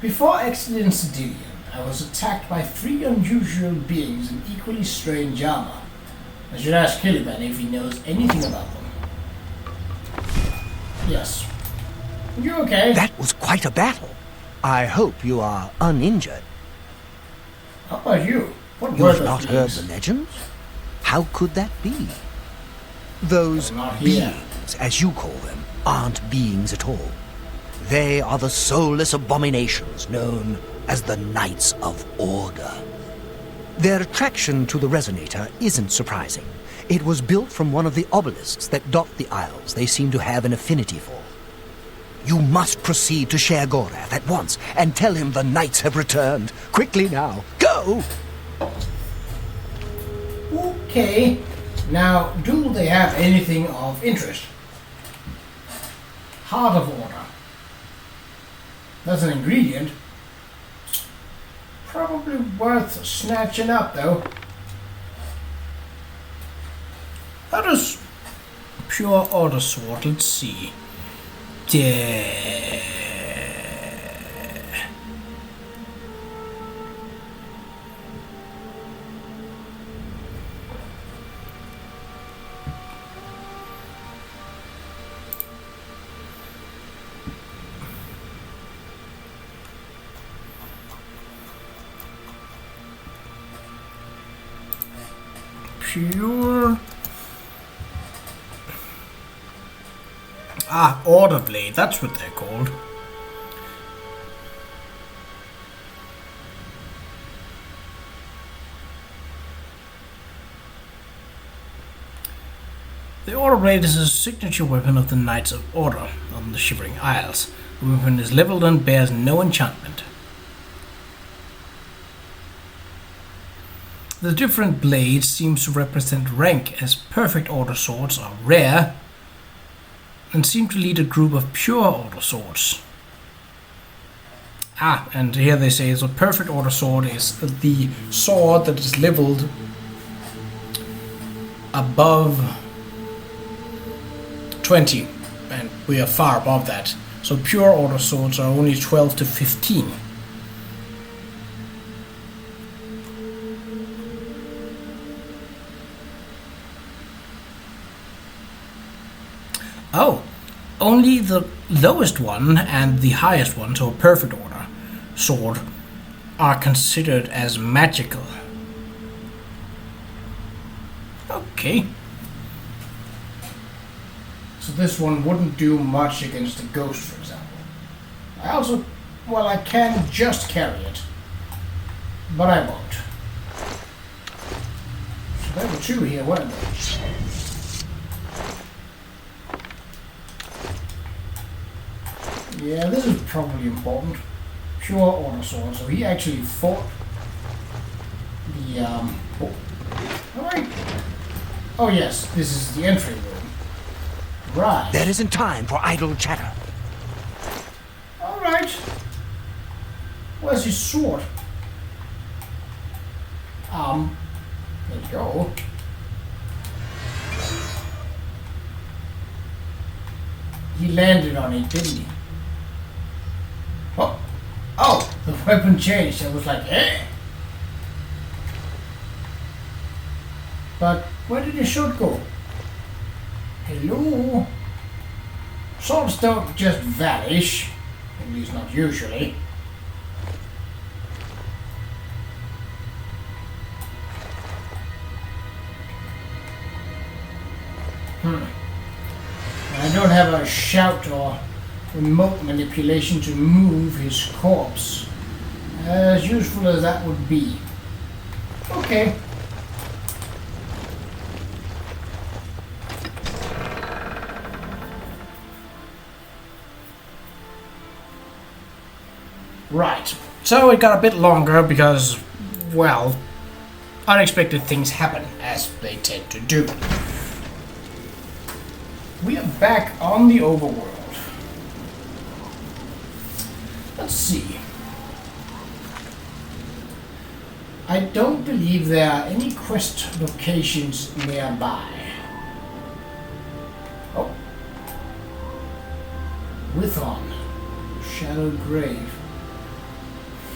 Before exiting Xedillian, I was attacked by 3 unusual beings in equally strange armor. I should ask Caliban if he knows anything about them. Yes. You okay? That was quite a battle. I hope you are uninjured. How about you? What You were have those not heard beings? the legends? How could that be? Those They're not here. beings, as you call them, aren't beings at all. They are the soulless abominations known as the Knights of Order. Their attraction to the Resonator isn't surprising. It was built from one of the obelisks that dot the Isles they seem to have an affinity for. You must proceed to Qa'Rajh at once and tell him the Knights have returned. Quickly now, go! Okay. Now, do they have anything of interest? Heart of Order. That's an ingredient. Probably worth snatching up, though. How does pure order sword? Let's see. Pure. Order blade, that's what they're called. The Order Blade is a signature weapon of the Knights of Order on the Shivering Isles. The weapon is leveled and bears no enchantment. The different blades seem to represent rank, as perfect order swords are rare and seem to lead a group of pure order swords. And here they say the perfect order sword is the sword that is leveled above 20, and we are far above that. So pure order swords are only 12 to 15. Oh, only the lowest one and the highest one, so a perfect order sword, are considered as magical. Okay. So this one wouldn't do much against a ghost, for example. I can just carry it, but I won't. So there were 2 here, weren't there? Yeah, this is probably important. Pure order sword. So he actually fought the alright. Oh yes, this is the entry room. Right. There isn't time for idle chatter. Alright. Where's his sword? There you go. He landed on it, didn't he? Oh, the weapon changed. I was like, eh? But where did the shot go? Hello? Swords don't just vanish. At least not usually. I don't have a shout or remote manipulation to move his corpse. As useful as that would be. Okay. Right. So it got a bit longer because, well, unexpected things happen, as they tend to do. We are back on the overworld. Let's see. I don't believe there are any quest locations nearby. Oh. Withon. Shadowed Grave.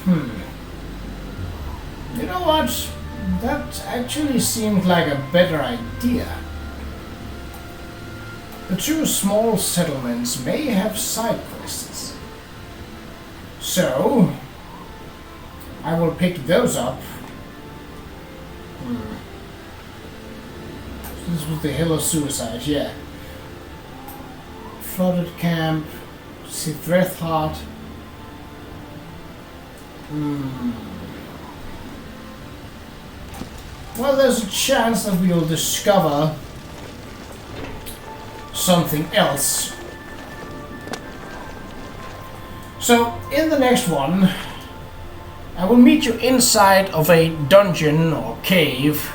You know what? That actually seemed like a better idea. The 2 small settlements may have side quests. So, I will pick those up. This was the Hill of Suicide, yeah. Flooded Camp, Sithreth Heart. Well, there's a chance that we'll discover something else. So, in the next one, I will meet you inside of a dungeon or cave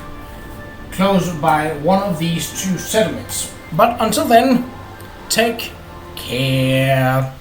close by one of these 2 settlements. But until then, take care.